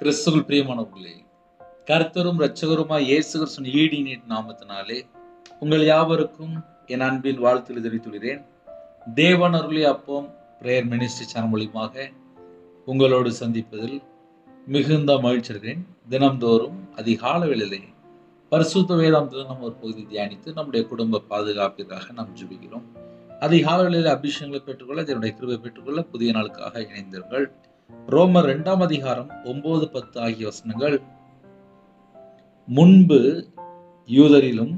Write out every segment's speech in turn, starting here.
கிறிஸ்துவுக்குள் பிரியமானவர்களே, கர்த்தரும் இரட்சகருமாய் இயேசு கிறிஸ்துவின் ஈடினின் நாமத்தினாலே உங்கள் யாவருக்கும் என் அன்பின் வாழ்த்துக்களை தெரிவித்துள்ளேன். தேவன் அருளிய அப்பம் பிரேயர் மினிஸ்ட்ரி சேனல் மூலமாக உங்களோடு சந்திப்பதில் மிகுந்த மகிழ்ச்சி அடைகிறேன். தினம்தோறும் அதிகால வேளையிலே பரிசுத்த வேதாந்தத்தில் நம்ம ஒரு பகுதி தியானித்து நம்முடைய குடும்ப பாதுகாப்பிற்காக நாம் ஜெபிக்கிறோம். அதிகால வேளையிலே அபிஷேகங்களை பெற்றுக்கொள்ள, இதனுடைய கிருபை பெற்றுக்கொள்ள புதிய நாளுக்காக இணைந்தீர்கள். ரோமர் 2 அதிகாரம் 9-10 ஆகிய வசனங்கள். முன்பு யூதரிலும்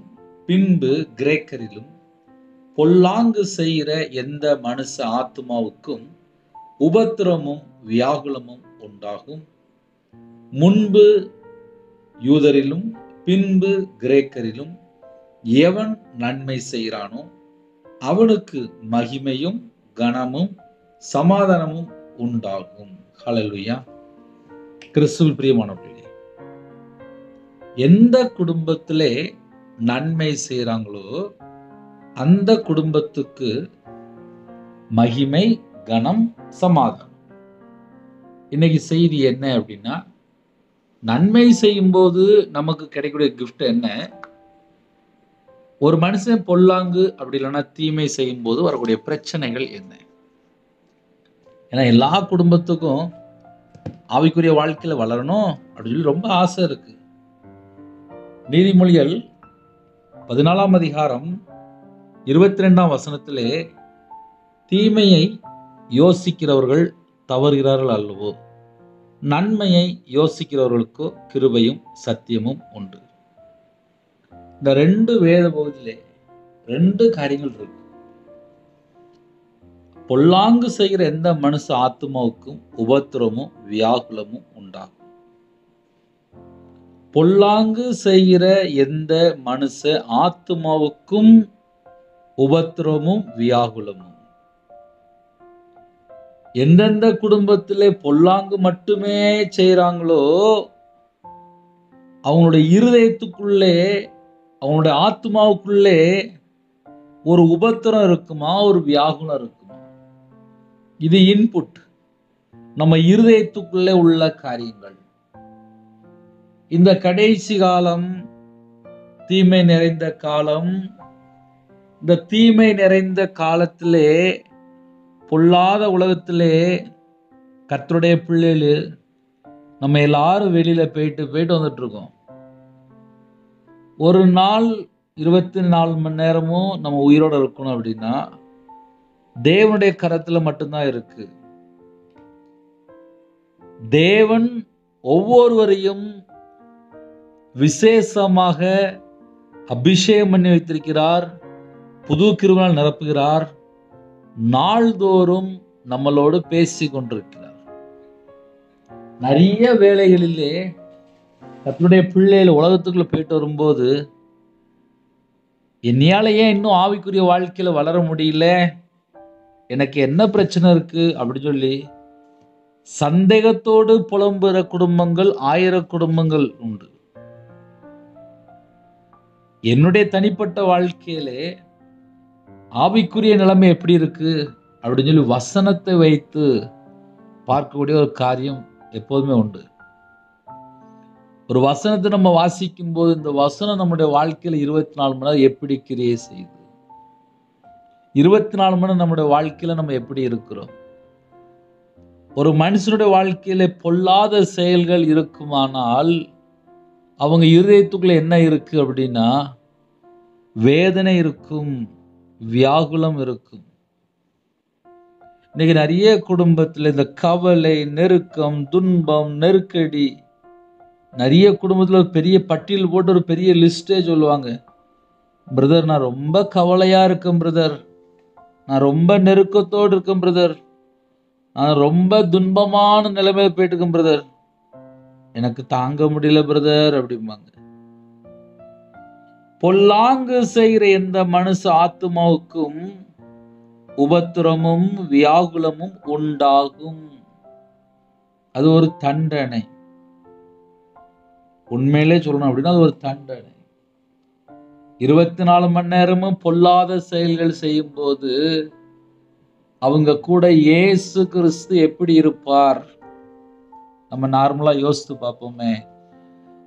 பின்பு கிரேக்கரிலும் பொல்லாங்கு செய்கிற எந்த மனுஷ ஆத்துமாவுக்கும் உபத்திரமும் வியாகுலமும் உண்டாகும். முன்பு யூதரிலும் பின்பு கிரேக்கரிலும் எவன் நன்மை செய்கிறானோ அவனுக்கு மகிமையும் கனமும் சமாதானமும் உண்டாகும். ஹல்லேலூயா. கிறிஸ்துவுக்குள் பிரியமானவர்களே, எந்த குடும்பத்திலே நன்மை செய்கிறாங்களோ அந்த குடும்பத்துக்கு மகிமை, கனம், சமாதானம். இன்னைக்கு செய்தி என்ன அப்படின்னா, நன்மை செய்யும் போது நமக்கு கிடைக்கக்கூடிய கிஃப்ட் என்ன? ஒரு மனுஷன் பொல்லாங்கு அப்படி இல்லைன்னா தீமை செய்யும் போது வரக்கூடிய பிரச்சனைகள் என்ன? ஏன்னா எல்லா குடும்பத்துக்கும் ஆவிக்குரிய வாழ்க்கையில வளரணும் அப்படின்னு சொல்லி ரொம்ப ஆசை இருக்கு. நீதிமொழிகள் 14 அதிகாரம் 22 வசனத்திலே, தீமையை யோசிக்கிறவர்கள் தவறுகிறார்கள் அல்லவோ, நன்மையை யோசிக்கிறவர்களுக்கோ கிருபையும் சத்தியமும் உண்டு. இந்த 2 வேத பகுதியிலே 2 காரியங்கள் இருக்கு. பொல்லாங்கு செய்கிற எந்த மனுஷ ஆத்துமாவுக்கும் உபத்திரமும் வியாகுலமும் உண்டாகும். பொல்லாங்கு செய்கிற எந்த மனுஷ ஆத்துமாவுக்கும் உபத்திரமும் வியாகுலமும். எந்தெந்த குடும்பத்திலே பொல்லாங்கு மட்டுமே செய்யறாங்களோ அவங்களுடைய இருதயத்துக்குள்ளே, அவங்களுடைய ஆத்மாவுக்குள்ளே ஒரு உபத்திரம் இருக்குமா, ஒரு வியாகுலம் இருக்குமா? இது இன்புட், நம்ம இருதயத்துக்குள்ளே உள்ள காரியங்கள். இந்த கடைசி காலம் தீமை நிறைந்த காலம். இந்த தீமை நிறைந்த காலத்திலே, பொல்லாத உலகத்திலே கர்த்தருடைய பிள்ளைகள் நம்ம எல்லாரும் வெளியில போயிட்டு வந்துட்டு இருக்கோம். ஒரு நாள் 24 மணி நேரமும் நம்ம உயிரோட இருக்கணும் அப்படின்னா தேவனுடைய கரத்துல மட்டும்தான் இருக்கு. தேவன் ஒவ்வொருவரையும் விசேஷமாக அபிஷேகம் பண்ணி வைத்திருக்கிறார். புது கிருபையால் நிரப்புகிறார். நாள்தோறும் நம்மளோடு பேசி கொண்டிருக்கிறார். நிறைய வேளைகளிலே கர்த்தருடைய பிள்ளைகள் உலகத்துக்குள்ள போயிட்டு வரும்போது, என்னையால ஏன் இன்னும் ஆவிக்குரிய வாழ்க்கையில வளர முடியல, எனக்கு என்ன பிரச்சனை இருக்கு அப்படி சொல்லி சந்தேகத்தோடு புலம்புகிற குடும்பங்கள் 1000 குடும்பங்கள் உண்டு. என்னுடைய தனிப்பட்ட வாழ்க்கையிலே ஆவிக்குரிய நிலைமை எப்படி இருக்கு அப்படின்னு சொல்லி வசனத்தை வைத்து பார்க்கக்கூடிய ஒரு காரியம் எப்போதுமே உண்டு. ஒரு வசனத்தை நம்ம வாசிக்கும் போது இந்த வசனம் நம்முடைய வாழ்க்கையில 24 மணி நேரம் எப்படி கிரியை செய்யுது, 24 மணி நேரம் நம்முடைய வாழ்க்கையில நம்ம எப்படி இருக்கிறோம்? ஒரு மனுஷனுடைய வாழ்க்கையில பொல்லாத செயல்கள் இருக்குமானால் அவங்க இருதயத்துக்குள்ள என்ன இருக்கு அப்படின்னா, வேதனை இருக்கும், வியாகுலம் இருக்கும். இன்னைக்கு நிறைய குடும்பத்துல இந்த கவலை, நெருக்கம், துன்பம், நெருக்கடி, நிறைய குடும்பத்துல ஒரு பெரிய பட்டியல் போட்டு ஒரு பெரிய லிஸ்டே சொல்லுவாங்க. பிரதர், நான் ரொம்ப கவலையா இருக்கேன் பிரதர், நான் ரொம்ப நெருக்கத்தோடு இருக்கேன் பிரதர், நான் ரொம்ப துன்பமான நிலைமையில போயிட்டு இருக்கேன் பிரதர், எனக்கு தாங்க முடியல பிரதர் அப்படிம்பாங்க. பொல்லாங்கு செய்கிற எந்த மனுஷ ஆத்துமாவுக்கும் உபத்திரமும் வியாகுலமும் உண்டாகும். அது ஒரு தண்டனை. உண்மையிலே சொல்லணும் அப்படின்னா அது ஒரு தண்டனை. 24 மணி நேரமும் பொல்லாத செயல்கள் செய்யும் போது அவங்க கூட இயேசு கிறிஸ்து எப்படி இருப்பார்? நம்ம நார்மலா யோசித்து பார்ப்போமே,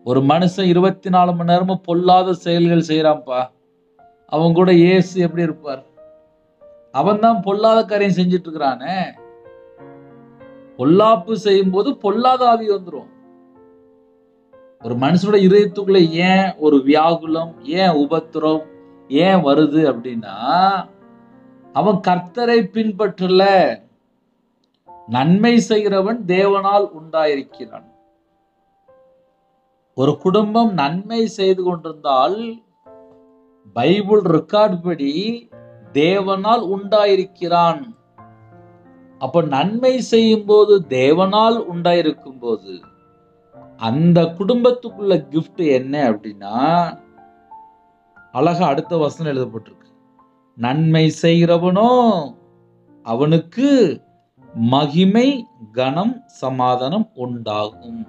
ஒரு மனுஷன் 24 மணி நேரமும் பொல்லாத செயல்கள் செய்யறான்ப்பா, அவன் கூட இயேசு எப்படி இருப்பார்? அவன் தான் பொல்லாத காரியம் செஞ்சுட்டு இருக்கிறானே. பொல்லாப்பு செய்யும் போது பொல்லாத ஆவி வந்துரும். ஒரு மனுஷனோட இதயத்துக்குள்ள ஏன் ஒரு வியாகுலம், ஏன் உபத்திரம், ஏன் வருது அப்படின்னா, அவன் கர்த்தரை பின்பற்றல. நன்மை செய்கிறவன் தேவனால் உண்டாயிருக்கிறான். ஒரு குடும்பம் நன்மை செய்து கொண்டிருந்தால் பைபிள் ரெக்கார்ட் படி தேவனால் உண்டாயிருக்கிறான். அப்ப நன்மை செய்யும் போது தேவனால் உண்டாயிருக்கும் போது அந்த குடும்பத்துக்குள்ள கிஃப்ட் என்ன அப்படின்னா, அழகா அடுத்த வசனம் எழுதப்பட்டிருக்கு. நன்மை செய்கிறவனோ அவனுக்கு மகிமை, கனம், சமாதானம் உண்டாகும்.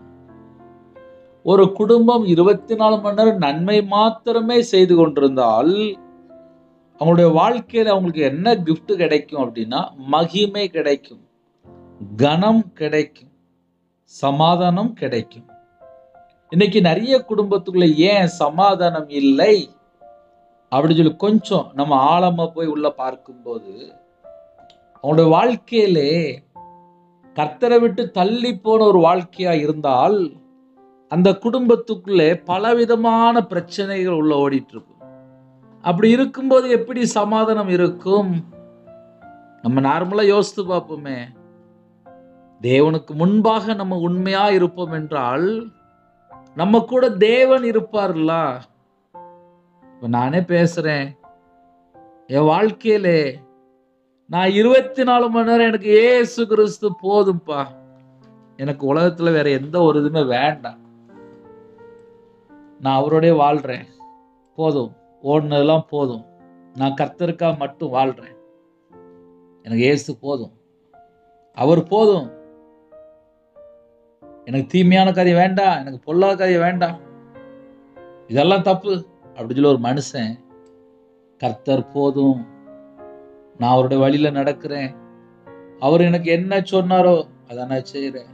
ஒரு குடும்பம் 24 மணி நேரம் நன்மை மாத்திரமே செய்து கொண்டிருந்தால் அவங்களுடைய வாழ்க்கையில அவங்களுக்கு என்ன கிஃப்ட் கிடைக்கும் அப்படின்னா, மகிமை கிடைக்கும், கனம் கிடைக்கும், சமாதானம் கிடைக்கும். இன்னைக்கு நிறைய குடும்பத்துக்குள்ள ஏன் சமாதானம் இல்லை அப்படி சொல்லி கொஞ்சம் நம்ம ஆழமா போய் உள்ள பார்க்கும்போது, அவங்களுடைய வாழ்க்கையிலே கர்த்தரை விட்டு தள்ளி போன ஒரு வாழ்க்கையா இருந்தால் அந்த குடும்பத்துக்குள்ளே பலவிதமான பிரச்சனைகள் உள்ள ஓடிட்டு இருக்கும். அப்படி இருக்கும்போது எப்படி சமாதானம் இருக்கும்? நம்ம நார்மலா யோசித்து பார்ப்போமே. தேவனுக்கு முன்பாக நம்ம உண்மையா இருப்போம் என்றால் நம்ம கூட தேவன் இருப்பார்ல. இப்ப நானே பேசுறேன், என் வாழ்க்கையிலே நான் 24 மணி நேரம் எனக்கு இயேசு கிறிஸ்து போதும்பா, எனக்கு உலகத்துல வேற எந்த ஒரு இதுவுமே வேண்டாம், நான் அவரோடய வாழ்றேன், போதும், ஓடுனதெல்லாம் போதும், நான் கர்த்தருக்கா மட்டும் வாழ்றேன், எனக்கு இயேசு போதும், அவர் போதும், எனக்கு தீமையான காரியம் வேண்டாம், எனக்கு பொல்லாத காரியம் வேண்டாம், இதெல்லாம் தப்பு அப்படி சொல்லி ஒரு மனுஷன் கர்த்தர் போதும், நான் அவருடைய வழியில நடக்கிறேன், அவர் எனக்கு என்ன சொன்னாரோ அதை நான் செய்யறேன்,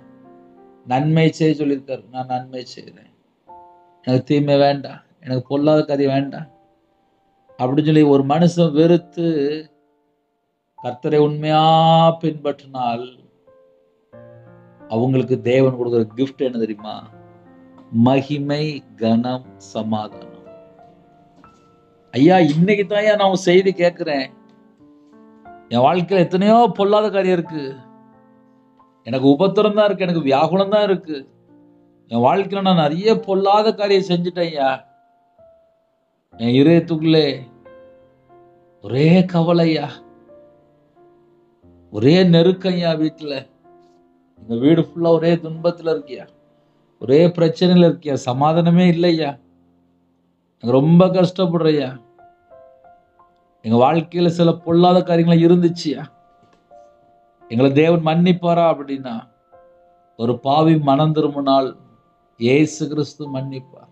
நன்மை செய்ய சொல்லியிருக்காரு, நான் நன்மை செய்யறேன், எனக்கு தீமை வேண்டாம், எனக்கு பொல்லாத காரியம் வேண்டாம் அப்படின்னு சொல்லி ஒரு மனுஷன் வெறுத்து கர்த்தரை உண்மையா பின்பற்றினால் அவங்களுக்கு தேவன் கொடுக்கிற கிஃப்ட் என்ன தெரியுமா? மகிமை, கனம், சமாதானம். ஐயா, இன்னைக்கு தான் நான் உன் செய்தி கேட்கிறேன். என் வாழ்க்கையில எத்தனையோ பொல்லாத காரியம் இருக்கு, எனக்கு உபத்திரம் தான் இருக்கு, எனக்கு வியாகுலம் தான் இருக்கு, என் வாழ்க்கையில நான் நிறைய பொல்லாத காரியம் செஞ்சுட்டேன் ஐயா. என் இதயத்துக்குள்ளே ஒரே கவலையா, ஒரே நெருக்கையா, வீட்டுல எங்க வீடு ஃபுல்லா ஒரே துன்பத்துல இருக்கியா, ஒரே பிரச்சனையில இருக்கியா, சமாதானமே இல்லையா, ரொம்ப கஷ்டப்படுறையா, எங்க வாழ்க்கையில சில பொல்லாத காரியங்கள் இருந்துச்சியா, எங்களை தேவன் மன்னிப்பாரா அப்படின்னா, ஒரு பாவி மனம் திரும்பினால் இயேசு கிறிஸ்து மன்னிப்பார்,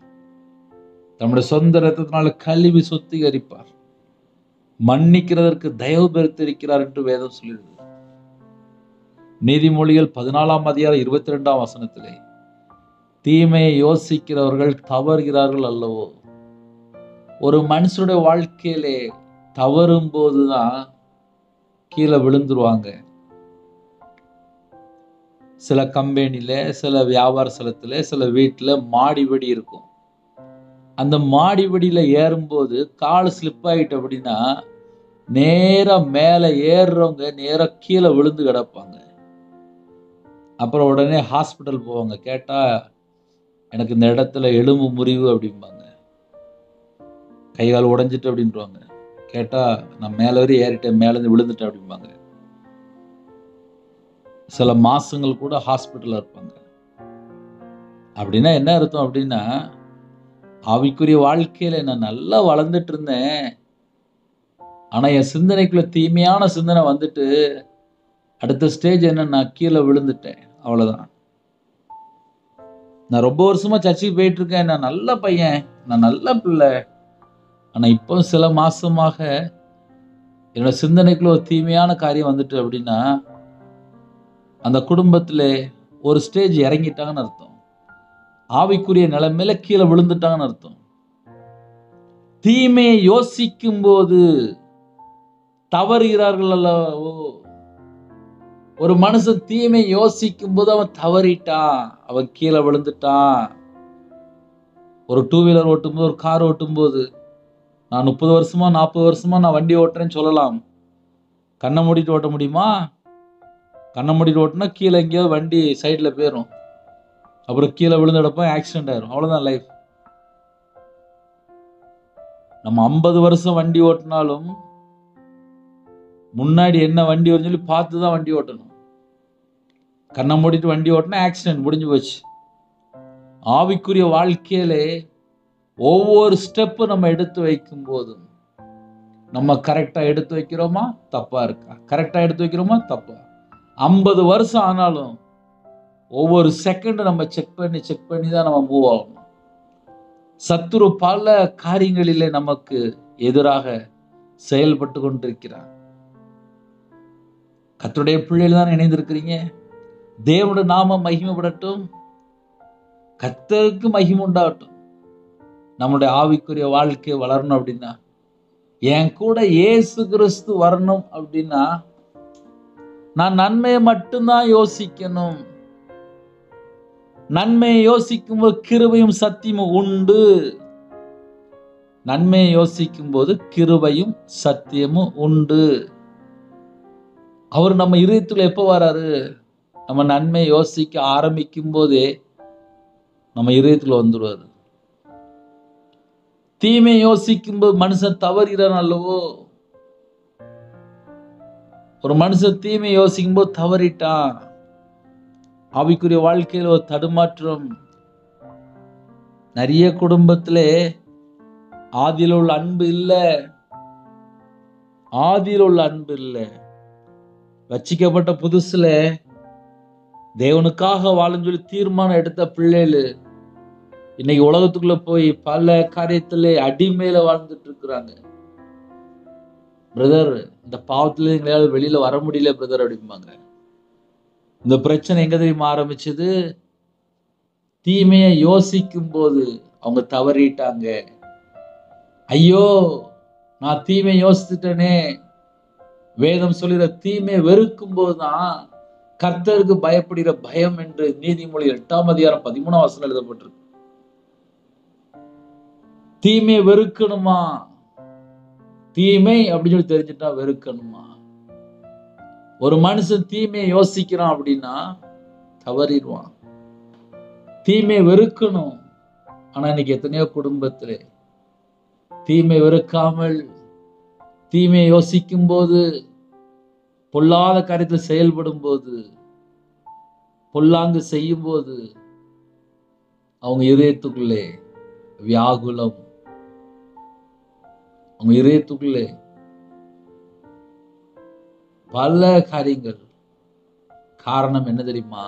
தம்முடைய சொந்த ரத்தத்தினால கழுவி சுத்திகரிப்பார், மன்னிக்கிறதற்கு தயவு பெருத்திருக்கிறார் என்று வேதம் சொல்லிடுது. நீதிமொழிகள் 14ஆம் அதிகாரம் 22ஆம் வசனத்திலே, தீமையை யோசிக்கிறவர்கள் தவறுகிறார்கள் அல்லவோ. ஒரு மனுஷனுடைய வாழ்க்கையிலே தவறும் போதுதான் கீழே விழுந்துருவாங்க. சில கம்பெனில, சில வியாபார ஸ்தலத்துல, சில வீட்டுல மாடிவடி இருக்கும். அந்த மாடிவடியில ஏறும்போது கால் ஸ்லிப் ஆயிட்டு அப்படின்னா நேரா மேல ஏறுறவங்க நேரா கீழே விழுந்து கிடப்பாங்க. அப்புறம் உடனே ஹாஸ்பிட்டல் போவாங்க. கேட்டா எனக்கு இந்த இடத்துல எலும்பு முறிவு அப்படிம்பாங்க, கை கால் உடைஞ்சிட்டு அப்படின்றாங்க. கேட்டா நான் மேல வரை ஏறிட்டேன், மேல இருந்து விழுந்துட்டேன் அப்படிம்பாங்க. சில மாசங்கள் கூட ஹாஸ்பிட்டல்ல இருப்பாங்க. அப்படின்னா என்ன அர்த்தம் அப்படின்னா, ஆவிக்குரிய வாழ்க்கையில நான் நல்லா வளர்ந்துட்டு இருந்தேன், ஆனா என் சிந்தனைக்குள்ள தீமையான சிந்தனை வந்துட்டு அடுத்த ஸ்டேஜ் என்ன, நான் கீழே விழுந்துட்டேன், அவ்வளவுதான். நான் ரொம்ப வருஷமா சர்ச்சுக்கு போயிட்டு இருக்கேன், நான் நல்ல பையன், நான் நல்ல பிள்ளை, ஆனா இப்போ சில மாசமாக என்னோட சிந்தனைக்குள்ள ஒரு தீமையான காரியம் வந்துட்டு அப்படின்னா அந்த குடும்பத்திலே ஒரு ஸ்டேஜ் இறங்கிட்டாங்கன்னு அர்த்தம். ஆவிக்குரிய நிலைமையில கீழே விழுந்துட்டாங்கன்னு அர்த்தம். தீமையை யோசிக்கும் போது தவறுகிறார்கள் அல்லவோ. ஒரு மனுஷன் தீமை யோசிக்கும் போது அவன் தவறிட்டான், அவன் கீழே விழுந்துட்டான். ஒரு 2 வீலர் ஓட்டும்போது, ஒரு கார் ஓட்டும்போது, நான் 30 வருஷமா 40 வருஷமா நான் வண்டி ஓட்டுறேன்னு சொல்லலாம். கண்ணை மூடிட்டு ஓட்ட முடியுமா? கண்ணை மூடிட்டு ஓட்டினா கீழே எங்கேயாவது வண்டி சைடில் போயிடும். அப்புறம் கீழே விழுந்துடப்போ ஆக்சிடென்ட் ஆயிரும். அவ்வளோதான் லைஃப். நம்ம 50 வருஷம் வண்டி ஓட்டினாலும் முன்னாடி என்ன வண்டி வரும்னு சொல்லி பார்த்து தான் வண்டி ஓட்டணும். கண்ணை மூடிட்டு வண்டி ஓட்டினா ஆக்சிடென்ட், முடிஞ்சு போச்சு. ஆவிக்குரிய வாழ்க்கையிலே ஒவ்வொரு ஸ்டெப்பு நம்ம எடுத்து வைக்கும் போதும் நம்ம கரெக்டா எடுத்து வைக்கிறோமா, தப்பா இருக்கா? கரெக்டா எடுத்து வைக்கிறோமா, தப்பா? 50 வருஷம் ஆனாலும் ஒவ்வொரு செகண்ட் நம்ம செக் பண்ணி தான் நம்ம மூவ் ஆகணும். சத்துரு பல காரியங்களிலே நமக்கு எதிராக செயல்பட்டு கொண்டிருக்கிறார். கர்த்தருடைய பிள்ளைகள் தான் இணைந்திருக்கிறீங்க. தேவனுடைய நாமம் மகிமைப்படட்டும், கர்த்தருக்கு மகிமை உண்டாகட்டும். நம்முடைய ஆவிக்குரிய வாழ்க்கை வளரணும் அப்படின்னா, என் கூட இயேசு கிறிஸ்து வரணும் அப்படின்னா, நான் நன்மையை மட்டும்தான் யோசிக்கணும். நன்மையை யோசிக்கும் போது கிருபையும் சத்தியமும் உண்டு. நன்மையை யோசிக்கும் போது கிருபையும் சத்தியமும் உண்டு. அவர் நம்ம இதயத்துல எப்ப வராரு? நம்ம நன்மை யோசிக்க ஆரம்பிக்கும் போதே நம்ம இதயத்துல வந்துடுவாரு. தீமை யோசிக்கும் போது மனுஷன் தவறுகிறான் அல்லவோ. ஒரு மனுஷன் தீமை யோசிக்கும் போது தவறிட்டான். ஆவிக்குரிய வாழ்க்கையில் ஒரு தடுமாற்றம். நிறைய குடும்பத்திலே ஆதியில் உள்ள அன்பு இல்லை. ஆதியில் உள்ள அன்பு இல்லை. ரட்சிக்கப்பட்ட புதுசுல தேவனுக்காக வாழும் சொல்லி தீர்மானம் எடுத்த பிள்ளைகள் இன்னைக்கு உலகத்துக்குள்ள போய் பல காரியத்திலே அடிமையில வாழ்ந்துட்டு இருக்கிறாங்க. பிரதர், இந்த பாவத்துல எங்களால வெளியில வர முடியல பிரதர் அப்படிம்பாங்க. இந்த பிரச்சனை எங்க தெரியுமா ஆரம்பிச்சது? தீமையை யோசிக்கும் போது அவங்க தவறிட்டாங்க. ஐயோ, நான் தீமையை யோசித்துட்டேனே. வேதம் சொல்லிற தீமையை வெறுக்கும் போதுதான் கர்த்தருக்கு பயப்படுகிற பயம் என்று நீதிமொழி 8ஆம் அதிகாரம் 13ஆம் வசனம் எழுதப்பட்டிருக்கு. தீமையை வெறுக்கணுமா? தீமை அப்படின்னு சொல்லி தெரிஞ்சுட்டா வெறுக்கணுமா? ஒரு மனுஷன் தீமையை யோசிக்கிறான் அப்படின்னா தவறிடுவான். தீமையை வெறுக்கணும். ஆனா இன்னைக்கு எத்தனையோ குடும்பத்திலே தீமை வெறுக்காமல் தீமையை யோசிக்கும் போது, பொல்லாத காரியத்தில் செயல்படும் போது, பொல்லாங்கு செய்யும் போது அவங்க இதயத்துக்குள்ளே வியாகுலம், அவங்க இதயத்துக்குள்ளே பல காரியங்கள். காரணம் என்ன தெரியுமா?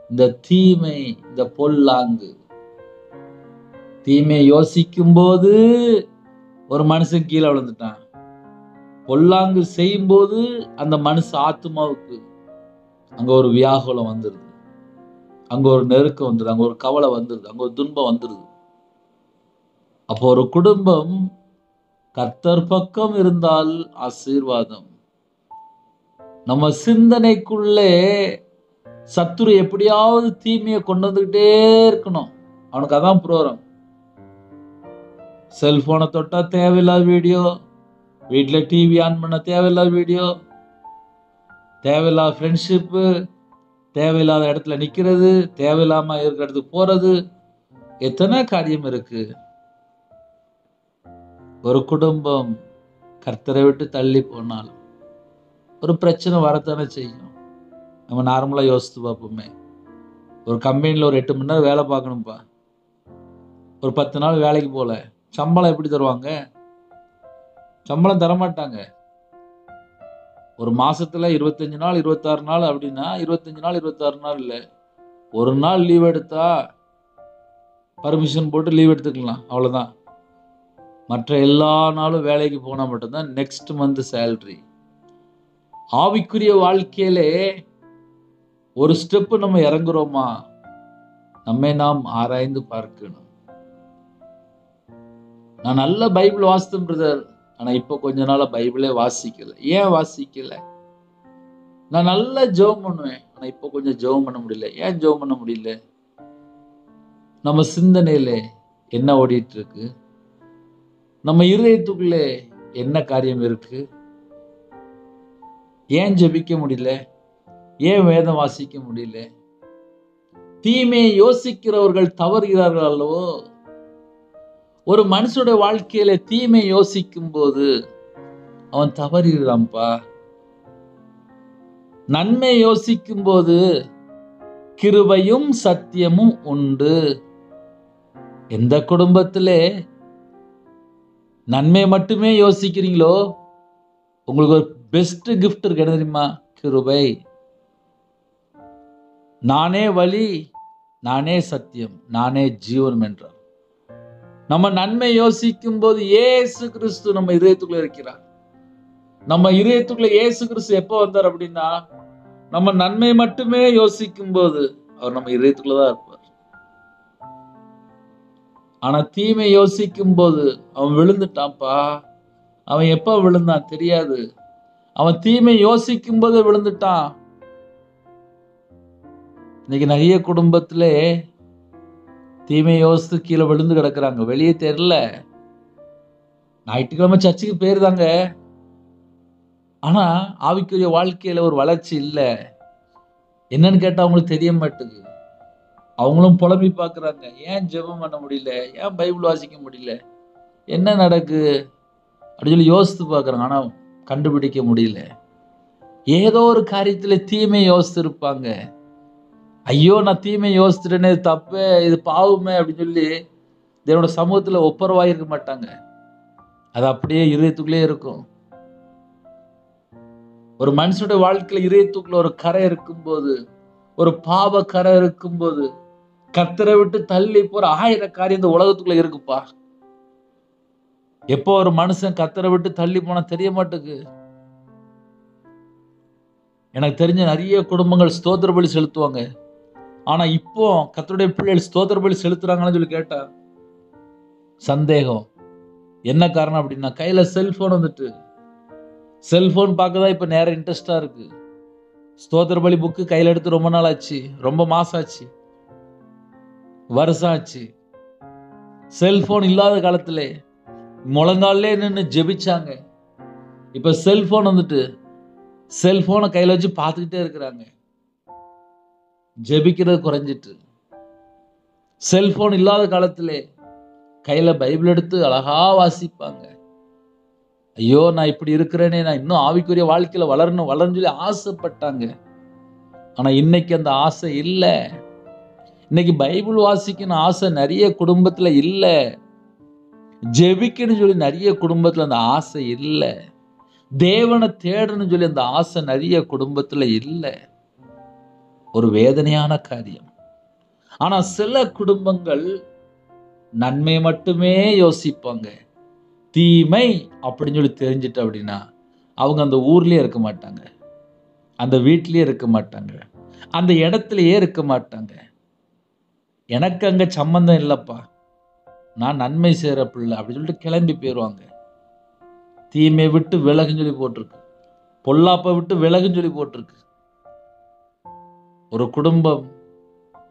இந்த தீமை, இந்த பொல்லாங்கு. தீமையை யோசிக்கும் போது ஒரு மனுஷன் கீழே விழுந்துட்டான். பொல்லாங்கு செய்யும் போது அந்த மனுஷ ஆத்மாவுக்கு அங்க ஒரு வியாகுலம் வந்துருது, அங்க ஒரு நெருக்கம் வந்துருது, அங்க ஒரு கவலை வந்துருது, அங்க ஒரு துன்பம் வந்துருது. அப்போ ஒரு குடும்பம் கர்த்தர் பக்கம் இருந்தால் ஆசீர்வாதம். நம்ம சிந்தனைக்குள்ளே சத்துரு எப்படியாவது தீமையை கொண்டு வந்துகிட்டே இருக்கணும். அவனுக்கு அதான் ப்ரோக்ராம். செல்போனை தொட்டா தேவையில்லாத வீடியோ, வீட்டுல டிவி ஆன் பண்ண தேவையில்லாத வீடியோ, தேவையில்லாத ஃப்ரெண்ட்ஷிப்பு, தேவையில்லாத இடத்துல நிக்கிறது, தேவையில்லாம இருக்கிற இடத்துக்கு போறது, எத்தனை காரியம் இருக்கு. ஒரு குடும்பம் கர்த்தரை விட்டு தள்ளி போனாலும் ஒரு பிரச்சனை வரத்தானே செய்யும். நம்ம நார்மலா யோசித்து பார்ப்போமே. ஒரு கம்பெனில ஒரு 8 மணி நேரம் வேலை பார்க்கணும்ப்பா, ஒரு 10 நாள் வேலைக்கு போல, சம்பளம் எப்படி தருவாங்க? சம்பளம் தரமாட்டாங்க. ஒரு மாசத்துல 25 நாள் 26 நாள் அப்படின்னா 25 நாள் 26 நாள் இல்லை, ஒரு நாள் லீவ் எடுத்தா பர்மிஷன் போட்டு லீவ் எடுத்துக்கலாம், அவ்வளவுதான். மற்ற எல்லா நாளும் வேலைக்கு போனா மட்டும்தான் நெக்ஸ்ட் மந்த் சேலரி. ஆவிக்குரிய வாழ்க்கையிலே ஒரு ஸ்டெப் நம்ம இறங்குறோமா, நம்மை நாம் ஆராய்ந்து பார்க்கணும். நான் நல்ல பைபிள் வாசித்தேன் பிரதர், ஆனா இப்ப கொஞ்ச நாளா பைபிளே வாசிக்கல. ஏன் வாசிக்கல? நான் நல்லா ஜெபம் பண்ணுவேன், ஆனா இப்ப கொஞ்சம் ஜெபம் பண்ண முடியல. ஏன் ஜெபம் பண்ண முடியல? நம்ம சிந்தனையில என்ன ஓடிட்டு இருக்கு? நம்ம இருதயத்துக்குள்ளே என்ன காரியம் இருக்கு? ஏன் ஜெபிக்க முடியல? ஏன் வேதம் வாசிக்க முடியல? தீமையை யோசிக்கிறவர்கள் தவறுகிறார்கள் அல்லவோ? ஒரு மனுஷனுடைய வாழ்க்கையில தீமை யோசிக்கும் போது அவன் தவறுகிறான்பா. நன்மை யோசிக்கும் போது கிருபையும் சத்தியமும் உண்டு. எந்த குடும்பத்திலே நன்மை மட்டுமே யோசிக்கிறீங்களோ, உங்களுக்கு ஒரு பெஸ்ட் கிஃப்ட் இருக்கு. என்ன தெரியுமா? கிருபை. நானே வழி, நானே சத்தியம், நானே ஜீவன் என்றார். நம்ம நன்மை யோசிக்கும் போது இயேசு கிறிஸ்து நம்ம இதயத்துக்குள்ள இருக்கிறார். நம்ம இதயத்துக்குள்ள இயேசு கிறிஸ்து எப்போ வந்தார் அப்படின்னா, நம்ம நன்மை மட்டுமே யோசிக்கும் போது அவர் நம்ம இதயத்துக்குள்ளதான் இருப்பார். ஆனா தீமை யோசிக்கும் போது அவன் விழுந்துட்டான்ப்பா. அவன் எப்ப விழுந்தான் தெரியாது. அவன் தீமை யோசிக்கும் போது விழுந்துட்டான். இன்னைக்கு நிறைய குடும்பத்திலே தீமை யோசித்து கீழே விழுந்து கிடக்குறாங்க. வெளியே தெரியல. ஞாயிற்றுக்கிழமை சர்ச்சுக்கு போயிருந்தாங்க, ஆனா ஆவிக்குரிய வாழ்க்கையில ஒரு வளர்ச்சி இல்லை. என்னன்னு கேட்டா அவங்களுக்கு தெரிய மாட்டேங்குது. அவங்களும் புலம்பி பார்க்கறாங்க. ஏன் ஜெபம் பண்ண முடியல? ஏன் பைபிள் வாசிக்க முடியல? என்ன நடக்கு அப்படின்னு சொல்லி யோசித்து பார்க்கறாங்க. ஆனா கண்டுபிடிக்க முடியல. ஏதோ ஒரு காரியத்துல தீமை யோசித்திருப்பாங்க. ஐயோ நான் தீமை யோசிச்சுட்டேன்னு, இது தப்பு, இது பாவமே அப்படின்னு சொல்லி தேவனோட சமூகத்துல ஒப்புரவாயிருக்க மாட்டாங்க. அது அப்படியே இதயத்துக்குள்ளே இருக்கும். ஒரு மனுஷனுடைய வாழ்க்கையில இதயத்துக்குள்ள ஒரு கரை இருக்கும்போது, ஒரு பாவ கரை இருக்கும்போது, கர்த்தரை விட்டு தள்ளி போற 1000 காரியம் இந்த உலகத்துக்குள்ள இருக்குப்பா. எப்போ ஒரு மனுஷன் கர்த்தரை விட்டு தள்ளி போனா தெரிய மாட்டேங்குது. எனக்கு தெரிஞ்ச நிறைய குடும்பங்கள் ஸ்தோத்திர பலி செலுத்துவாங்க. ஆனா இப்போ கர்த்தருடைய பிள்ளைகள் ஸ்தோத்திர பலி செலுத்துறாங்கன்னு சொல்லி கேட்டா சந்தேகம். என்ன காரணம் அப்படின்னா, கையில செல்போன் வந்துட்டு, செல்போன் பார்க்கதான் இப்ப நேரம் இன்ட்ரெஸ்டா இருக்கு. ஸ்தோத்திர பலி புக்கு கையில எடுத்து ரொம்ப நாள் ஆச்சு, ரொம்ப மாசம் ஆச்சு, வருஷம் ஆச்சு. செல்போன் இல்லாத காலத்திலே முழங்காலே நின்று ஜெபிச்சாங்க. இப்ப செல்போன் வந்துட்டு செல்போனை கையில வச்சு பார்த்துக்கிட்டே இருக்கிறாங்க. ஜெபிக்கிறது குறைஞ்சிட்டு. செல்போன் இல்லாத காலத்திலே கையில பைபிள் எடுத்து அழகா வாசிப்பாங்க. ஐயோ நான் இப்படி இருக்கிறேனே, நான் இன்னும் ஆவிக்குரிய வாழ்க்கையில வளரணும் வளர்ந்து சொல்லி ஆசைப்பட்டாங்க. ஆனா இன்னைக்கு அந்த ஆசை இல்லை. இன்னைக்கு பைபிள் வாசிக்கணும் ஆசை நிறைய குடும்பத்துல இல்ல. ஜெபிக்கணும்னு சொல்லி நிறைய குடும்பத்துல அந்த ஆசை இல்ல. தேவனை தேடணும்னு சொல்லி அந்த ஆசை நிறைய குடும்பத்துல இல்ல. ஒரு வேதனையான காரியம். ஆனா சில குடும்பங்கள் நன்மை மட்டுமே யோசிப்பாங்க. தீமை அப்படின்னு சொல்லி தெரிஞ்சிட்டு அப்படின்னா அவங்க அந்த ஊர்லயே இருக்க மாட்டாங்க, அந்த வீட்லயே இருக்க மாட்டாங்க, அந்த இடத்துலயே இருக்க மாட்டாங்க. எனக்கு அங்க சம்பந்தம் இல்லப்பா, நான் நன்மை செய்யற பிள்ளை அப்படின்னு சொல்லிட்டு கிளம்பி போயிடுவாங்க. தீமை விட்டு விலகுன்னு சொல்லி போட்டிருக்கு, பொல்லாப்பை விட்டு விலகுன்னு சொல்லி போட்டிருக்கு. ஒரு குடும்பம்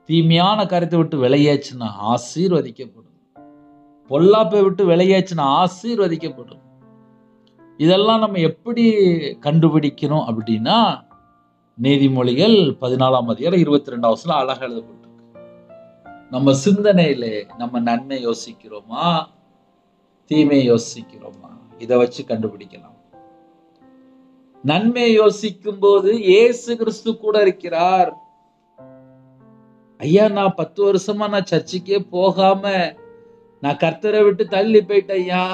தீமையான காரியத்தை விட்டு விலகியாச்சுன்னா ஆசீர்வதிக்கப்படும். பொல்லாப்பை விட்டு விலகியாச்சுன்னா ஆசீர்வதிக்கப்படும். இதெல்லாம் நம்ம எப்படி கண்டுபிடிக்கணும் அப்படின்னா, நீதிமொழிகள் 14ஆம் அதிகாரம் 22ஆம் வசனம் அழகா எழுதப்பட்டிருக்கு. நம்ம சிந்தனையிலே நம்ம நன்மை யோசிக்கிறோமா, தீமை யோசிக்கிறோமா, இதை வச்சு கண்டுபிடிக்கலாம். நன்மை யோசிக்கும் போது இயேசு கிறிஸ்து கூட இருக்கிறார். ஐயா நான் 10 வருஷமா நான் சர்ச்சுக்கே போகாம நான் கர்த்தரை விட்டு தள்ளி போயிட்டேன் ஐயா,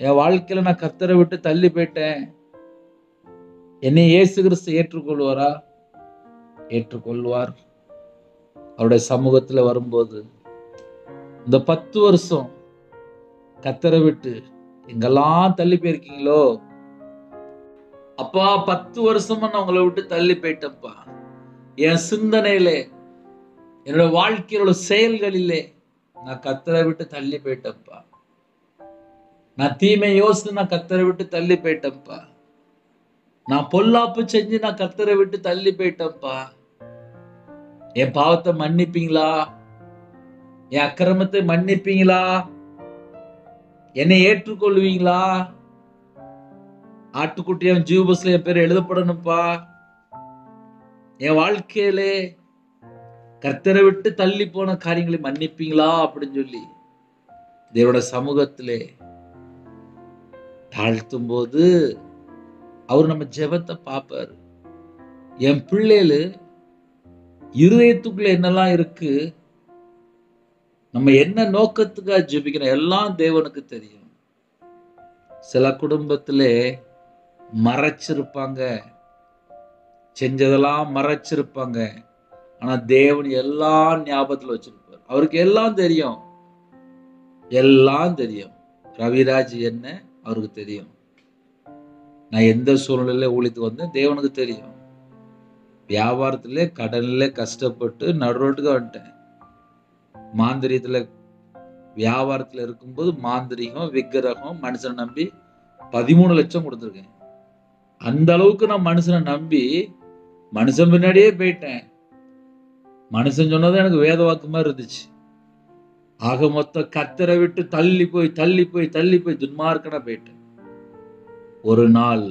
என் வாழ்க்கையில நான் கர்த்தரை விட்டு தள்ளி போயிட்டேன். என்னை இயேசு கிறிஸ்து ஏற்றுக்கொள்வாரா? ஏற்றுக்கொள்வார். அவருடைய சமூகத்துல வரும்போது இந்த 10 வருஷம் கர்த்தரை விட்டு எங்கெல்லாம் தள்ளி போயிருக்கீங்களோ, அப்பா 10 வருஷமா நான் உங்களை விட்டு தள்ளி போயிட்டேன்ப்பா, என் சிந்தனையிலே, என்னோட வாழ்க்கையோட செயல்களிலே நான் கர்த்தரை விட்டு தள்ளி போயிட்டேன்ப்பா. நான் தீமை யோசித்து நான் கர்த்தரை விட்டு தள்ளி போயிட்டேன்ப்பா. நான் பொல்லாப்பு செஞ்சு நான் கர்த்தரை விட்டு தள்ளி போயிட்டேன்ப்பா. என் பாவத்தை மன்னிப்பீங்களா? என் அக்கிரமத்தை மன்னிப்பீங்களா? என்னை ஏற்றுக்கொள்வீங்களா? ஆட்டுக்குட்டியான் ஜீவபஸ்ல என் பேர் எழுதப்படணும்ப்பா. என் வாழ்க்கையிலே கர்த்தரை விட்டு தள்ளி போன காரியங்களை மன்னிப்பீங்களா அப்படின்னு சொல்லி தேவனோட சமூகத்திலே தாழ்த்தும் போது அவர் நம்ம ஜெபத்தை பார்ப்பாரு. என் பிள்ளைகளு இருதயத்துக்குள்ள என்னெல்லாம் இருக்கு, நம்ம என்ன நோக்கத்துக்காக ஜெபிக்கணும் எல்லாம் தேவனுக்கு தெரியும். சில குடும்பத்திலே மறைச்சிருப்பாங்க, செஞ்சதெல்லாம் மறைச்சிருப்பாங்க. ஆனா தேவன் எல்லாம் ஞாபகத்துல வச்சிருப்பார். அவருக்கு எல்லாம் தெரியும், எல்லாம் தெரியும். ரவிராஜ் என்ன அவருக்கு தெரியும். நான் எந்த சூழ்நிலையில ஊழியத்துக்கு வந்தேன் தேவனுக்கு தெரியும். வியாபாரத்திலே கடன்ல கஷ்டப்பட்டு நடுரோட்டுக்கு வந்துட்டேன். மாந்திரியத்துல வியாபாரத்துல இருக்கும்போது மாந்திரிகம் விக்கிரகம் மனுஷனை நம்பி 13 லட்சம் கொடுத்துருக்கேன். அந்த அளவுக்கு நான் மனுஷனை நம்பி மனுஷன் பின்னாடியே போயிட்டேன். மனுஷன் சொன்னது எனக்கு வேத வாக்கு மாதிரி இருந்துச்சு. ஆக மொத்தம் கர்த்தரை விட்டு தள்ளி போய் துன்மார்க்கனா போயிட்டேன். ஒரு நாள்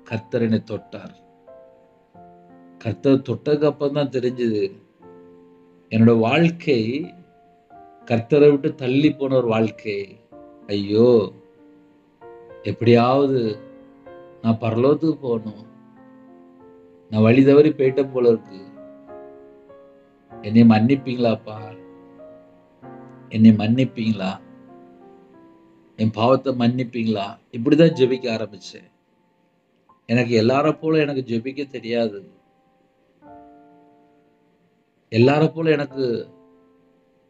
கர்த்தர் என்னை தொட்டார். கர்த்தர் தொட்டதுக்கு அப்புறம் தான் தெரிஞ்சது என்னோட வாழ்க்கை கர்த்தரை விட்டு தள்ளி போன ஒரு வாழ்க்கை. ஐயோ, எப்படியாவது நான் பரலோகத்துக்கு போகணும், நான் வழி தவறி போயிட்டேன் போல இருக்கு. என்னை மன்னிப்பீங்களாப்பா? என்னை மன்னிப்பீங்களா? என் பாவத்தை மன்னிப்பீங்களா? இப்படிதான் ஜெபிக்க ஆரம்பிச்சேன். எனக்கு எல்லார போல எனக்கு ஜெபிக்க தெரியாது. எல்லார போல எனக்கு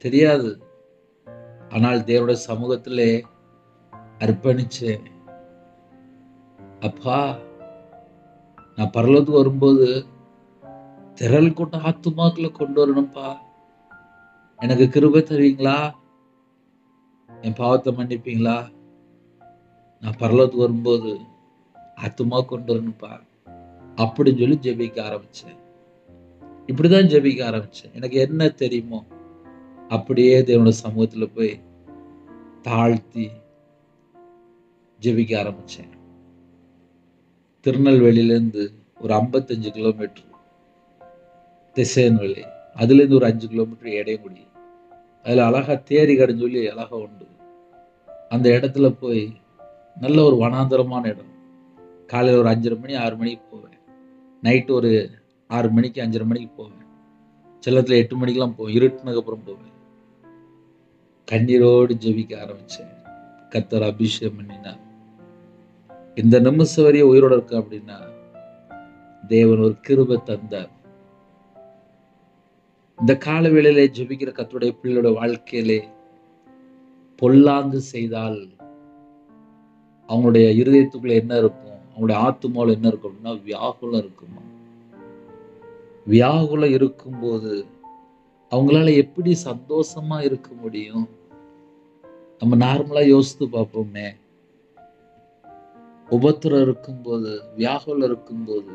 தெரியாது. ஆனால் தேவனுடைய சமூகத்திலே அர்ப்பணிச்சேன். அப்பா, நான் பரலோகத்துக்கு வரும்போது திரள் கூட்ட ஆத்துமாக்களை கொண்டு வரணும்ப்பா. எனக்கு கிருபை தருவீங்களா? என் பாவத்தை மன்னிப்பீங்களா? நான் பரலோகத்துக்கு வரும்போது ஆத்துமா கொண்டு வரணும்ப்பா அப்படின்னு சொல்லி ஜெபிக்க ஆரம்பிச்சேன். இப்படிதான் ஜெபிக்க ஆரம்பிச்சேன். எனக்கு என்ன தெரியுமோ அப்படியே தேவனோட சமூகத்துல போய் தாழ்த்தி ஜெபிக்க ஆரம்பிச்சேன். திருநெல்வேலியிலேருந்து ஒரு 55 கிலோமீட்டர் திசையன்வெளி, அதுல இருந்து ஒரு 5 கிலோமீட்டர் எடையங்குடி. அதுல அழகா தேரி கடைன்னு சொல்லி அழகா உண்டு. அந்த இடத்துல போய் நல்ல ஒரு வனாந்தரமான இடம். காலையில் ஒரு 5:30 மணி 6 மணிக்கு போவேன். நைட்டு ஒரு 6 மணிக்கு 5:30 மணிக்கு போவேன். சிலத்துல 8 மணிக்கெல்லாம் போவேன். இருட்டுனதுக்கு அப்புறம் போவேன். கண்ணீரோடு ஜெபிக்க ஆரம்பிச்சேன். கர்த்தர் அபிஷேகம் பண்ணினா இந்த நிமிஷம் வரைய உயிரோட இருக்க அப்படின்னா தேவன் ஒரு கிருபை தந்தார். இந்த கால வேளையிலே ஜெபிக்கிற கர்த்தருடைய பிள்ளையோட வாழ்க்கையிலே பொல்லாங்கு செய்தால் அவங்களுடைய இருதயத்துக்குள்ள என்ன இருக்கும், அவங்களுடைய ஆத்துமாவில் என்ன இருக்கும் அப்படின்னா வியாகுலம் இருக்குமா. வியாகுலம் இருக்கும்போது அவங்களால எப்படி சந்தோஷமா இருக்க முடியும்? நம்ம நார்மலா யோசித்து பார்ப்போமே. உபத்திரம் இருக்கும்போது, வியாகுலம் இருக்கும்போது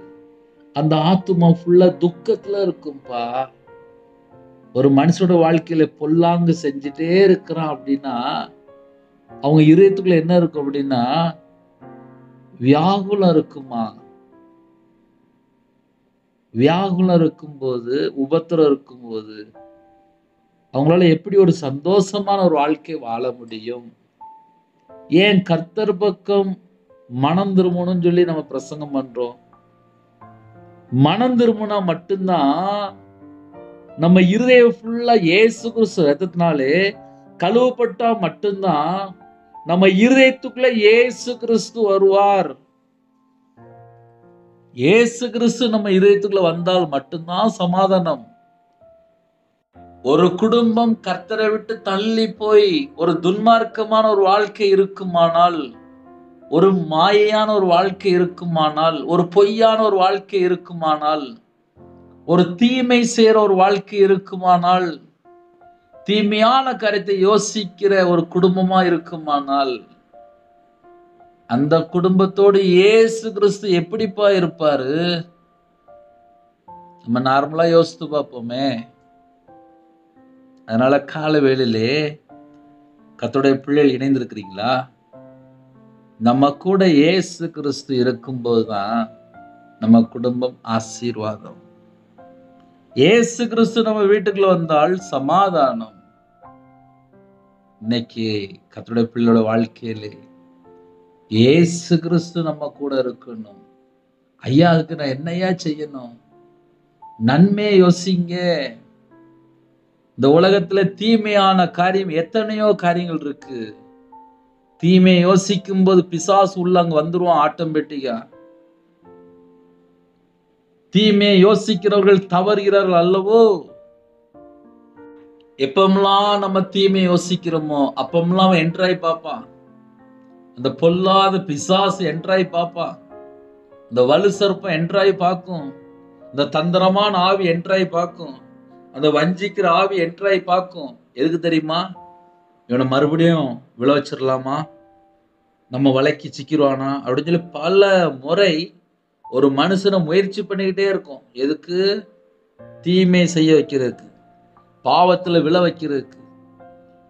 அந்த ஆத்துமா ஃபுல்லா துக்கத்துல இருக்கும்பா. ஒரு மனுஷனோட வாழ்க்கையில பொல்லாங்கு செஞ்சுட்டே இருக்கிறான் அப்படின்னா அவங்க இதயத்துக்குள்ள என்ன இருக்கும் அப்படின்னா வியாகுலம் இருக்குமா. வியாகுலம் இருக்கும்போது, உபத்திரம் இருக்கும்போது அவங்களால எப்படி ஒரு சந்தோஷமான ஒரு வாழ்க்கை வாழ முடியும்? ஏன் கர்த்தர் பக்கம் மனம் திரும்பணும்னு சொல்லி நம்ம பிரசங்கம் பண்றோம். மனம் திரும்பினா மட்டும்தான் நம்ம இருதயம் ஃபுல்லா இயேசு கிறிஸ்து ரத்தத்தினாலே கழுவப்பட்டா மட்டும்தான் நம்ம இருதயத்துக்குள்ள இயேசு கிறிஸ்து வருவார். இயேசு கிறிஸ்து நம்ம இதயத்துக்குள்ள வந்தால் மட்டும்தான் சமாதானம். ஒரு குடும்பம் கர்த்தரை விட்டு தள்ளி போய் ஒரு துன்மார்க்கமான ஒரு வாழ்க்கை இருக்குமானால், ஒரு மாயையான ஒரு வாழ்க்கை இருக்குமானால், ஒரு பொய்யான ஒரு வாழ்க்கை இருக்குமானால் ஒரு தீமை செய்யற ஒரு வாழ்க்கை இருக்குமானால், தீமையான காரியத்தை யோசிக்கிற ஒரு குடும்பமா இருக்குமானால், அந்த குடும்பத்தோடு இயேசு கிறிஸ்து எப்படிப்பா இருப்பாரு? நம்ம நார்மலா யோசித்து பார்ப்போமே. அதனால கால வேளையிலே கர்த்தருடைய பிள்ளைகள் இணைந்திருக்கிறீங்களா? நம்ம கூட இயேசு கிறிஸ்து இருக்கும்போதுதான் நம்ம குடும்பம் ஆசீர்வாதம். இயேசு கிறிஸ்து நம்ம வீட்டுக்குள்ள வந்தால் சமாதானம். இன்னைக்கு கர்த்தருடைய பிள்ளையோட வாழ்க்கையிலே இயேசு கிறிஸ்து நம்ம கூட இருக்கணும். ஐயா, அதுக்கு நான் என்னையா செய்யணும்? நன்மையை யோசிங்க. இந்த உலகத்துல தீமையான காரியம் எத்தனையோ காரியங்கள் இருக்கு. தீமையை யோசிக்கும் போது பிசாசு உள்ள அங்க வந்துருவான் ஆட்டோமேட்டிக்கா. தீமையை யோசிக்கிறவர்கள் தவறுகிறார்கள் அல்லவோ? எப்பமெல்லாம் நம்ம தீமையை யோசிக்கிறோமோ அப்பமெல்லாம் அவன் என்ட்ராய் பார்ப்பான். அந்த பொல்லாத பிசாசு என்ட்ராய் பார்ப்பான். இந்த வலு சர்ப்பம் என்ட்ராய் பார்க்கும். இந்த தந்திரமான ஆவி என்ட்ராய் பார்க்கும். அந்த வஞ்சிக்கிற ஆவி என்ட்ராய் பார்க்கும். எதுக்கு தெரியுமா? இவனை மறுபடியும் விழ வச்சிடலாமா, நம்ம வலைக்கு சிக்கிடுவானா அப்படின்னு சொல்லி பல முறை ஒரு மனுஷனை முயற்சி பண்ணிக்கிட்டே இருக்கும். எதுக்கு? தீமை செய்ய வைக்கிறதுக்கு, பாவத்துல விழ வைக்கிறதுக்கு.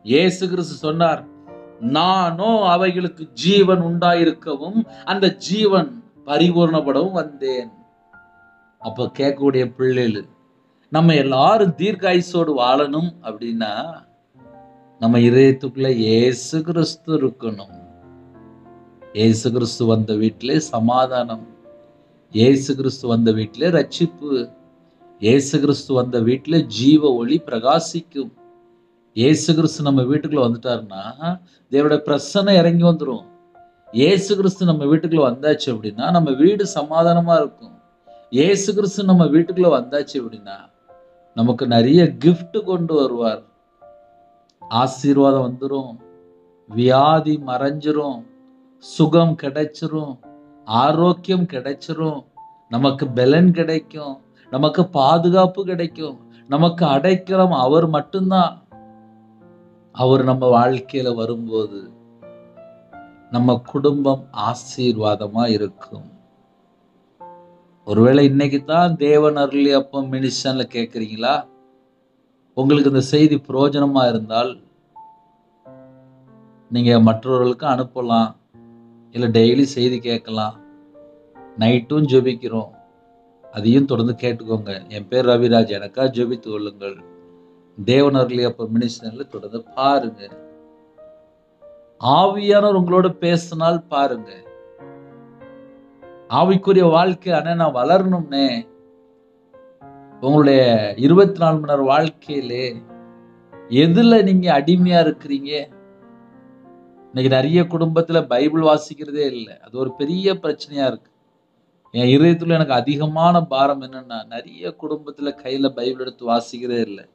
இயேசு கிறிஸ்து சொன்னார், நானோ அவைகளுக்கு ஜீவன் உண்டாயிருக்கவும் அந்த ஜீவன் பரிபூர்ணப்படவும் வந்தேன். அப்ப கேட்கக்கூடிய பிள்ளைகள், நம்ம எல்லாரும் தீர்க்காயுசோடு வாழணும் அப்படின்னா நம்ம இதயத்துக்குள்ள இயேசு கிறிஸ்து இருக்கணும். இயேசு கிறிஸ்து வந்த வீட்டிலே சமாதானம். இயேசு கிறிஸ்து வந்த வீட்டிலே ரட்சிப்பு. இயேசு கிறிஸ்து வந்த வீட்டிலே ஜீவ ஒளி பிரகாசிக்கும். இயேசு கிறிஸ்து நம்ம வீட்டுக்குள்ள வந்துட்டாருன்னா தேவனுடைய பிரசன்னம் இறங்கி வந்துடும். இயேசு கிறிஸ்து நம்ம வீட்டுக்குள்ள வந்தாச்சு அப்படின்னா நம்ம வீடு சமாதானமா இருக்கும். இயேசு கிறிஸ்து நம்ம வீட்டுக்குள்ள வந்தாச்சு அப்படின்னா நமக்கு நிறைய கிஃப்ட் கொண்டு வருவார். ஆசீர்வாதம் வந்துடும், வியாதி மறைஞ்சிரும், சுகம் கிடைச்சிரும், ஆரோக்கியம் கிடைச்சிரும், நமக்கு பலன் கிடைக்கும், நமக்கு பாதுகாப்பு கிடைக்கும், நமக்கு அடைக்கலம் அவர் மட்டும்தான். அவர் நம்ம வாழ்க்கையில வரும்போது நம்ம குடும்பம் ஆசீர்வாதமா இருக்கும். ஒருவேளை இன்னைக்கு தான் தேவன் அருளி அப்பம் மினிஷன்ல கேட்குறீங்களா? உங்களுக்கு இந்த செய்தி பிரயோஜனமா இருந்தால் நீங்க மற்றவர்களுக்கு அனுப்பலாம், இல்லை டெய்லி செய்தி கேட்கலாம். நைட்டும் ஜெபிக்கிறோம், அதையும் தொடர்ந்து கேட்டுக்கோங்க. என் பேர் ரவிராஜ், எனக்கா ஜெபித்து கொள்ளுங்கள். தேவன் அருளி அப்பம் மினிஷன்ல தொடர்ந்து பாருங்க. ஆவியானவர் உங்களோட பேசினால் பாருங்க. ஆவிக்குரிய வாழ்க்கை அண்ணே நான் வளரணும்னே, உங்களுடைய 24 மணி நேரம் வாழ்க்கையிலே எதுல நீங்க அடிமையா இருக்கிறீங்க? இன்னைக்கு நிறைய குடும்பத்துல பைபிள் வாசிக்கிறதே இல்லை. அது ஒரு பெரிய பிரச்சனையா இருக்கு. என் இதயத்துல எனக்கு அதிகமான பாரம் என்னன்னா, நிறைய குடும்பத்துல கையில பைபிள் எடுத்து வாசிக்கிறதே இல்லை,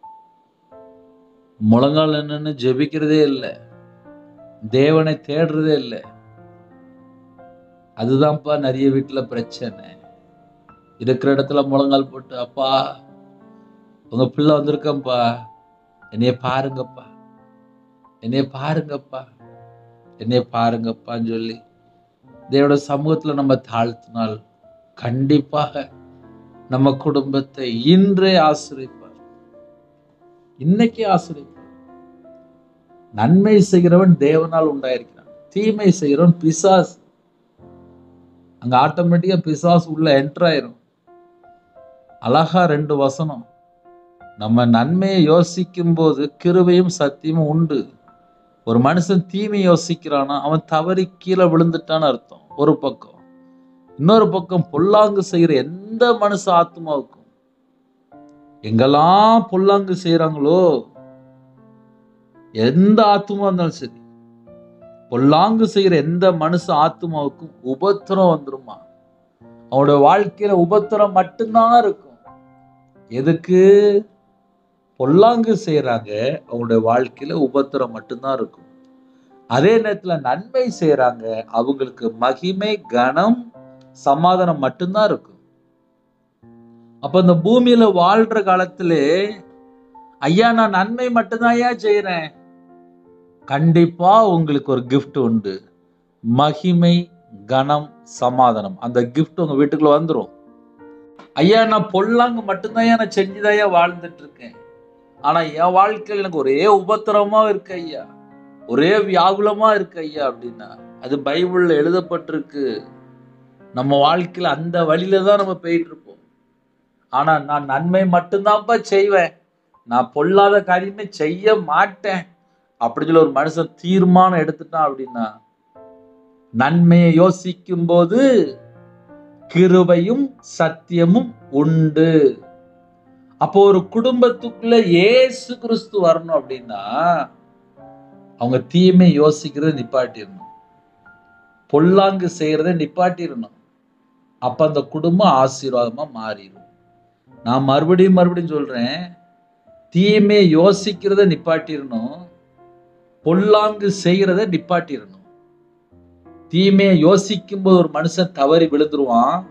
முழங்கால் என்னன்னு ஜெபிக்கிறதே இல்லை, தேவனை தேடுறதே இல்லை. அதுதான்ப்பா நிறைய வீட்டுல பிரச்சனை. இருக்கிற இடத்துல முழங்கால் போட்டு, அப்பா உங்க பிள்ளை வந்திருக்கேன்ப்பா, என்னைய பாருங்கப்பா, என்னைய பாருங்கப்பா, என்னைய பாருங்கப்பான்னு சொல்லி தேவனோட சமூகத்துல நம்ம தாழ்த்தினால் கண்டிப்பாக நம்ம குடும்பத்தை இன்றே ஆசீர்வதிப்பார். இன்னைக்கே ஆசீர்வதிப்பார். நன்மை செய்கிறவன் தேவனால் உண்டாயிருக்கிறான், தீமை செய்கிறவன் பிசாசு. அங்க ஆட்டோமேட்டிக்கா பிசாசு உள்ள என்டர் ஆயிரும். அழகா 2 வசனம். நம்ம நன்மையை யோசிக்கும் போது கிருபையும் சத்தியமும் உண்டு. ஒரு மனுஷன் தீமை யோசிக்கிறானா அவன் தவறி கீழே விழுந்துட்டான்னு அர்த்தம் ஒரு பக்கம். இன்னொரு பக்கம் பொல்லாங்கு செய்யற எந்த மனுஷ ஆத்மாவுக்கும், எங்கெல்லாம் பொல்லாங்கு செய்யறாங்களோ எந்த ஆத்மா இருந்தாலும் சரி, பொல்லாங்கு செய்யற எந்த மனுஷ ஆத்மாவுக்கும் உபத்திரம் வந்துருமா. அவனோட வாழ்க்கையில உபத்திரம் மட்டும்தான் இருக்கும். எதுக்கு? பொல்லாங்கு செய்யறாங்க, அவங்களுடைய வாழ்க்கையில உபத்திரம் மட்டும்தான் இருக்கும். அதே நேரத்துல நன்மை செய்யறாங்க, அவங்களுக்கு மகிமை, கனம், சமாதானம் மட்டும்தான் இருக்கும். அப்ப இந்த பூமியில வாழ்ற காலத்துல ஐயா நான் நன்மை மட்டும்தான் ஐயா செய்யறேன், கண்டிப்பா உங்களுக்கு ஒரு gift உண்டு. மகிமை, கனம், சமாதானம். அந்த gift உங்க வீட்டுக்குள்ள வந்துரும். ஐயா நான் பொல்லாங்கு மட்டும்தான் நான் செஞ்சுதான் வாழ்ந்துட்டு இருக்கேன், ஆனா என் வாழ்க்கையில் எனக்கு ஒரே உபத்திரமா இருக்கு ஐயா, ஒரே வியாகுலமா இருக்கு ஐயா அப்படின்னா, அது பைபிள்ல எழுதப்பட்டிருக்கு. நம்ம வாழ்க்கையில அந்த வழியில தான் நம்ம போயிட்டு இருப்போம். ஆனா நான் நன்மை மட்டும்தான்ப்பா செய்வேன், நான் பொல்லாத காரியமே செய்ய மாட்டேன் அப்படின்னு சொல்லி ஒரு மனுஷன் தீர்மானம் எடுத்துட்டான் அப்படின்னா, நன்மையை யோசிக்கும் போது கிருபையும் சத்தியமும் உண்டு. அப்போ ஒரு குடும்பத்துக்குள்ள இயேசு கிறிஸ்து வரணும் அப்படின்னா அவங்க தீமை யோசிக்கிறத நிப்பாட்டிடணும், பொல்லாங்கு செய்யறதை நிப்பாட்டிடணும். அப்ப அந்த குடும்பம் ஆசீர்வாதமா மாறிடும். நான் மறுபடியும் சொல்றேன், தீமையை யோசிக்கிறத நிப்பாட்டிடணும், பொல்லாங்கு செய்யறத நிப்பாட்டிடணும். தீமையை யோசிக்கும் போது ஒரு மனுஷன் தவறி விழுந்துருவான்.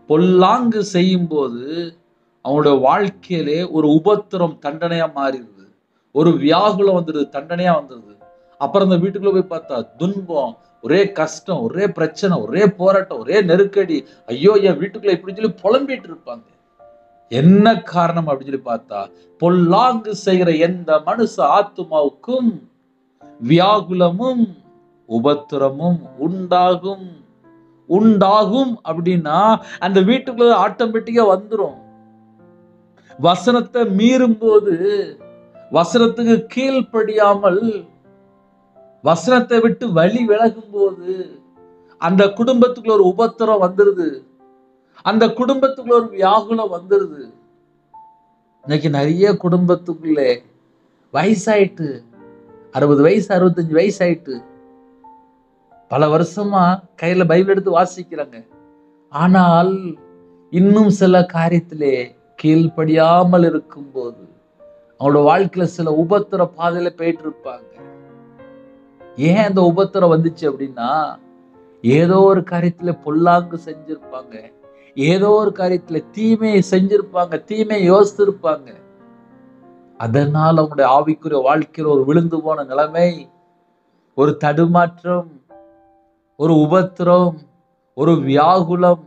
பொல்லாங்கு செய்யும் போது அவனுடைய வாழ்க்கையிலே ஒரு உபத்திரம் தண்டனையா மாறிடுது, ஒரு வியாகுலம் வந்துடுது, தண்டனையா வந்துடுது. அப்புறம் அந்த வீட்டுக்குள்ள போய் பார்த்தா துன்பம், ஒரே கஷ்டம், ஒரே பிரச்சனை, ஒரே போராட்டம், ஒரே நெருக்கடி. ஐயோ என் வீட்டுக்குள்ள இப்படி சொல்லி புலம்பிட்டு இருப்பாங்க. என்ன காரணம் அப்படின்னு சொல்லி பார்த்தா, பொல்லாங்கு செய்கிற எந்த மனுஷ ஆத்துமாவுக்கும் வியாகுலமும் உபத்திரமும் உண்டாகும். உண்டாகும் அப்படின்னா அந்த வீட்டுக்குள்ள ஆட்டோமேட்டிக்கா வந்துரும். வசனத்தை மீறும் போது, வசனத்துக்கு கீழ்ப்படியாமல் வசனத்தை விட்டு வழி விலகும் போது அந்த குடும்பத்துக்குள்ள ஒரு உபத்திரம் வந்துருது, அந்த குடும்பத்துக்குள்ள ஒரு வியாகுலம் வந்துருது. இன்னைக்கு நிறைய குடும்பத்துக்குள்ளே வயசாயிட்டு, 60 வயசு 65 வயசு ஆயிட்டு, பல வருஷமா கையில பைபிள் எடுத்து வாசிக்கிறாங்க, ஆனால் இன்னும் சில காரியத்திலே கீழ்ப்படியாமல் இருக்கும் போது அவங்களோட வாழ்க்கையில சில உபத்திர பாதையில போயிட்டு இருப்பாங்க. ஏன் அந்த உபத்திரம் வந்துச்சு அப்படின்னா, ஏதோ ஒரு காரியத்துல பொல்லாங்கு செஞ்சிருப்பாங்க, ஏதோ ஒரு காரியத்துல தீமையை செஞ்சிருப்பாங்க, தீமையை யோசித்திருப்பாங்க. அதனால் அவங்களுடைய ஆவிக்குரிய வாழ்க்கையில் ஒரு விழுந்து போன நிலைமை, ஒரு தடுமாற்றம், ஒரு உபத்திரம், ஒரு வியாகுலம்,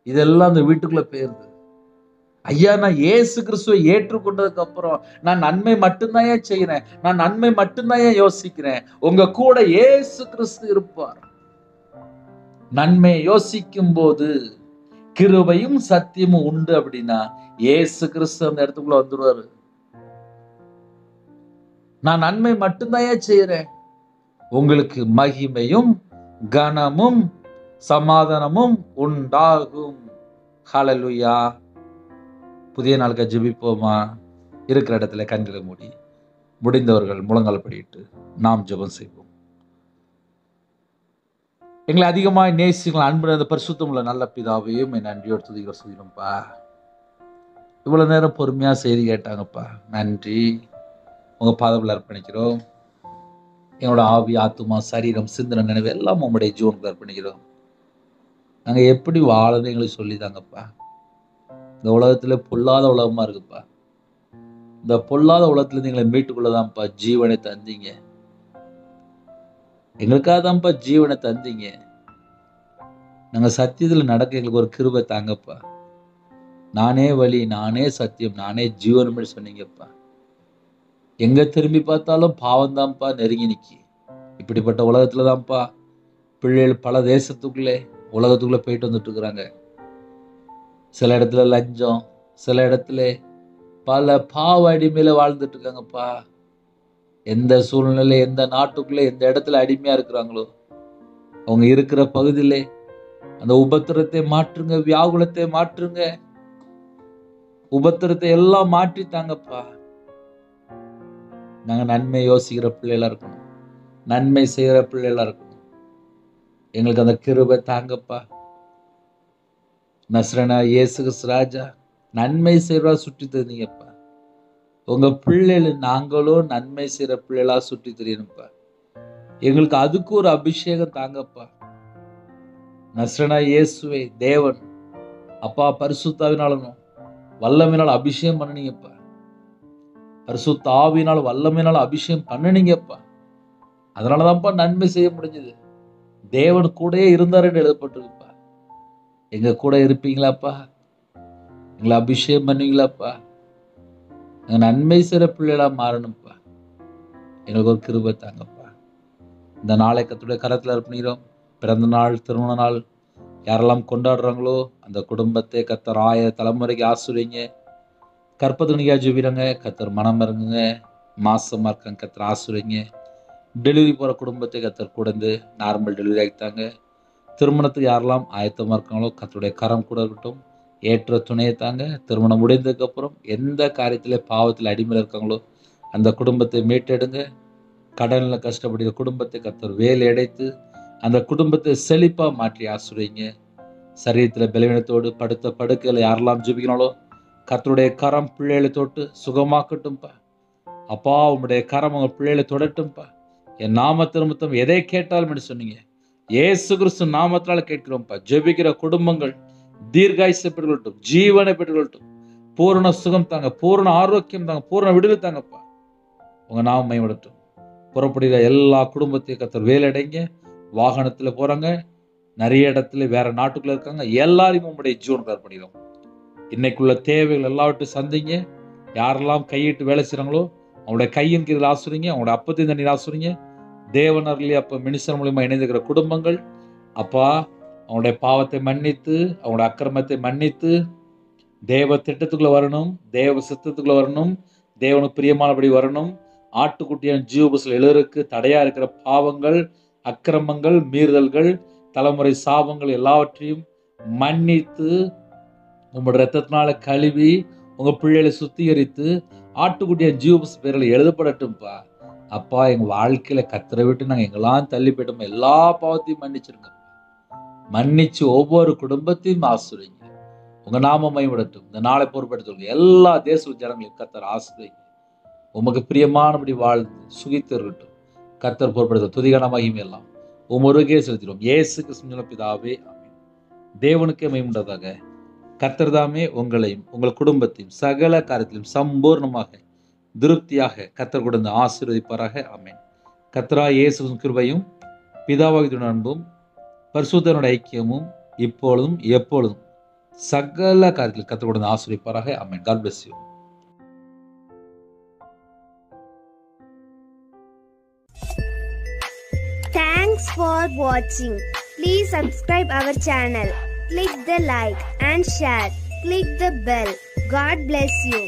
இதெல்லாம் அந்த வீட்டுக்குள்ள போயிருது. ஐயா நான் இயேசு கிறிஸ்துவை ஏற்றுக்கொண்டதுக்கு அப்புறம் நான் நன்மை மட்டும்தான் செய்யறேன், நான் நன்மை மட்டும்தான் யோசிக்கிறேன். உங்க கூட இயேசு கிறிஸ்து இருப்பார். நன்மை யோசிக்கும் போது கிருபையும் சத்தியமும் உண்டு அப்படின்னா இயேசு கிறிஸ்து அந்த இடத்துக்குள்ள வந்துருவாரு. நான் நன்மை மட்டும்தான் செய்யறேன், உங்களுக்கு மகிமையும் கனமும் சமாதானமும் உண்டாகும். ஹல்லேலூயா. புதிய நாளுக்கு ஜெபிப்போமா? இருக்கிற இடத்துல கண்களை மூடி, முடிந்தவர்கள் முழங்கால் படியிட்டு நாம் ஜெபம் செய்வோம். எங்களை அதிகமாய் நேசிங்கள் அன்பு அந்த பரிசுத்தம் உள்ள நல்ல பிதாவையும் என் நன்றியோடு துதிக்கிற சொல்லிடும்ப்பா. இவ்வளவு நேரம் பொறுமையா செய்தி கேட்டாங்கப்பா, நன்றி. உங்க பாதத்தில் அர்ப்பணிக்கிறோம். என்னோட ஆவி, ஆத்துமா, சரீரம், சிந்தனை, நினைவு எல்லாம் உங்களுடைய ஜீவனுக்கு அர்ப்பணிக்கிறோம். நாங்க எப்படி வாழணும் எங்களுக்கு சொல்லிதாங்கப்பா. இந்த உலகத்துல பொல்லாத உலகமா இருக்குப்பா. இந்த பொல்லாத உலகத்துல எங்களை மீட்டுக்குள்ளதான்ப்பா ஜீவனை தந்தீங்க. எங்களுக்காக தான்ப்பா ஜீவனை தந்தீங்க. நாங்க சத்தியத்துல நடக்க எங்களுக்கு ஒரு கிருபை தாங்கப்பா. நானே வழி, நானே சத்தியம், நானே ஜீவன் சொன்னீங்கப்பா. எங்க திரும்பி பார்த்தாலும் பாவம் தான்ப்பா நெருங்கி நிக்கி. இப்படிப்பட்ட உலகத்துல தான்ப்பா பிள்ளைகள் பல தேசத்துக்குள்ளே உலகத்துக்குள்ள போயிட்டு வந்துட்டு இருக்கிறாங்க. சில இடத்துல லஞ்சம், சில இடத்துல பல பாவ அடிமையில வாழ்ந்துட்டு இருக்காங்கப்பா. எந்த சூழ்நிலை, எந்த நாட்டுக்குள்ள, எந்த இடத்துல அடிமையா இருக்கிறாங்களோ அவங்க இருக்கிற பகுதியிலே அந்த உபத்திரத்தை மாற்றுங்க, வியாகுலத்தை மாற்றுங்க. உபத்திரத்தை எல்லாம் மாற்றித்தாங்கப்பா. நாங்க நன்மை யோசிக்கிற பிள்ளைகளா இருக்கணும், நன்மை செய்யற பிள்ளைகளா இருக்கணும். எங்களுக்கு அந்த கிருபை தாங்கப்பா. நஸ்ரனா இயேசு கிறிஸ்து ராஜா நன்மை செய்யறா சுற்றி தெரிஞ்சீங்கப்பா. உங்க பிள்ளைகள் நாங்களும் நன்மை செய்யற பிள்ளைகளா சுற்றி தெரியணும்ப்பா. எங்களுக்கு அதுக்கு ஒரு அபிஷேகம் தாங்கப்பா. நஸ்ரனா இயேசுவே தேவன் அப்பா பரிசுத்தாவினாலும் வல்லமையினால் அபிஷேகம் பண்ணினீங்கப்பா. பரிசுத்த ஆவியினால் வல்லமையினால் அபிஷேகம் பண்ணினீங்கப்பா. அதனாலதான்ப்பா நன்மை செய்ய முடிஞ்சது. தேவன் கூடயே இருந்தாருன்னு எழுதப்பட்டிருக்குப்பா. எங்க கூட இருப்பீங்களாப்பா? எங்களை அபிஷேகம் பண்ணுவீங்களாப்பா? எங்க நன்மை செய்கிற பிள்ளைகளா மாறணும்ப்பா. எங்களுக்கு ஒரு கிருபை தாங்கப்பா. இந்த நாளை கர்த்தருடைய கரத்தில் அர்ப்பணிக்கிறோம். பிறந்த நாள், திருமண நாள் யாரெல்லாம் கொண்டாடுறாங்களோ அந்த குடும்பத்தை கர்த்தர் 1000 தலைமுறைக்கு ஆசீர்வதிங்க. கற்பத்துக்கு ஜெபிக்கிறங்க, கர்த்தர் மனம் இறங்குங்க. மாசமா இருக்காங்க, கர்த்தர் ஆசீர்வதிங்க. டெலிவரி போகிற குடும்பத்தை கர்த்தர் கூடந்து நார்மல் டெலிவரி ஆகித்தாங்க. திருமணத்துக்கு யாரெல்லாம் ஆயத்தமாக இருக்காங்களோ கர்த்தருடைய கரம் கூட இருக்கட்டும். ஏற்ற துணையை தாங்க. திருமணம் முடிந்ததுக்கப்புறம் எந்த காரியத்தில் பாவத்தில் அடிமையில் இருக்காங்களோ அந்த குடும்பத்தை மீட்டெடுங்க. கடனில் கஷ்டப்படுகிற குடும்பத்தை கர்த்தர் வேலை அடைத்து அந்த குடும்பத்தை செழிப்பாக மாற்றி ஆசீர்வதிங்க. சரீரத்தில் பலவீனத்தோடு படுத்த படுக்கையில் யாரெல்லாம் ஜெபிக்கிறாங்களோ கர்த்தருடைய கரம் பிள்ளைகளை தொட்டு சுகமாக்கட்டும்ப்பா. அப்பா, உங்களுடைய கரம் உங்கள் பிள்ளைகளை தொடட்டும்ப்பா. என் நாமத்து நிமித்தம் எதை கேட்டாலும் என்று சொன்னீங்க. இயேசு கிறிஸ்து நாமத்தினால கேட்கிறோம்ப்பா. ஜெபிக்கிற குடும்பங்கள் தீர்காயுசை பெற்றுக்கொள்ளட்டும், ஜீவனை பெற்றுக்கொள்ளட்டும். பூரண சுகம் தாங்க, பூரண ஆரோக்கியம் தாங்க, பூரண விடுதலை தாங்கப்பா. உங்க நாமம் மகிமைப்படட்டும். புறப்படுகிற எல்லா குடும்பத்தையும் கர்த்தர் வேலை அடைங்க. வாகனத்தில் போறாங்க, நிறைய இடத்துல வேற நாட்டுக்குள்ள இருக்காங்க, எல்லாரையும் உங்களுடைய ஜீவனுக்கு அர்ப்பணிக்கிறோம். இன்னைக்குள்ள தேவைகள் எல்லாவற்றையும் சந்திங்க. யாரெல்லாம் கையிட்டு வேலை செய்கிறாங்களோ அவங்களுடைய கையின் கீழ் ஆசுறீங்க, அவங்களுடைய அப்பத்தையும் தண்ணீர் ஆசுறீங்க. தேவனர்லி அப்போ மினிஸ்டர் மூலியமா இணைந்திருக்கிற குடும்பங்கள் அப்பா, அவங்களுடைய பாவத்தை மன்னித்து அவங்களுடைய அக்கிரமத்தை மன்னித்து தேவ திட்டத்துக்குள்ள வரணும், தேவ சித்தத்துக்குள்ள வரணும், தேவனுக்கு பிரியமானபடி வரணும். ஆட்டுக்குட்டியான ஜீவபுஸ்ல எழுதற்கு தடையா இருக்கிற பாவங்கள், அக்கிரமங்கள், மீறுதல்கள், தலைமுறை சாபங்கள் எல்லாவற்றையும் மன்னித்து உங்களோட ரத்தத்தினால கழுவி உங்க பிள்ளைகளை சுத்திகரித்து ஆட்டுக்குட்டியான ஜீவபுஸ் பேரில் எழுதப்படட்டும்ப்பா. அப்பா, எங்க வாழ்க்கையில கத்தரை விட்டு நாங்கள் எங்கெல்லாம் தள்ளி போயிட்டோமோ எல்லா பாவத்தையும் மன்னிச்சிருங்க. மன்னிச்சு ஒவ்வொரு குடும்பத்தையும் ஆசீர்வதிங்க. உங்க நாம மகிமைப்படட்டும். இந்த நாளை பொறுப்படுத்துங்க. எல்லா தேச ஜனங்களையும் கர்த்தர் ஆசீர்வதிங்க. உமக்கு பிரியமானபடி வாழ்ந்து சுகித்து இருக்கட்டும். கர்த்தர் பொறுப்படுத்த துதிகான மகிமை எல்லாம் உமருகே செலுத்திடும். இயேசு கிறிஸ்துவின் பிதாவே, ஆமென். தேவனுக்கே மகிமையுண்டதாக. கர்த்தர் தாமே உங்களையும் உங்கள் குடும்பத்தையும் சகல காரியத்திலும் சம்பூர்ணமாக திருப்தியாக கர்த்தர் கொடுத்து ஆசீர்வதிப்பாராக. ஆமென். கர்த்தராகிய இயேசுவின் கிருபையும் பிதாவாகிய அன்பும் பரிசுத்தனுடைய ஐக்கியமும் இப்பொழுதும் எப்பொழுதும் சகல காரியத்தில் கர்த்தர் கொடுத்து ஆசீர்வதிப்பாராக. ஆமென். God bless you. Thanks for watching. Please subscribe our channel. Click the like and share. Click the bell. God bless you.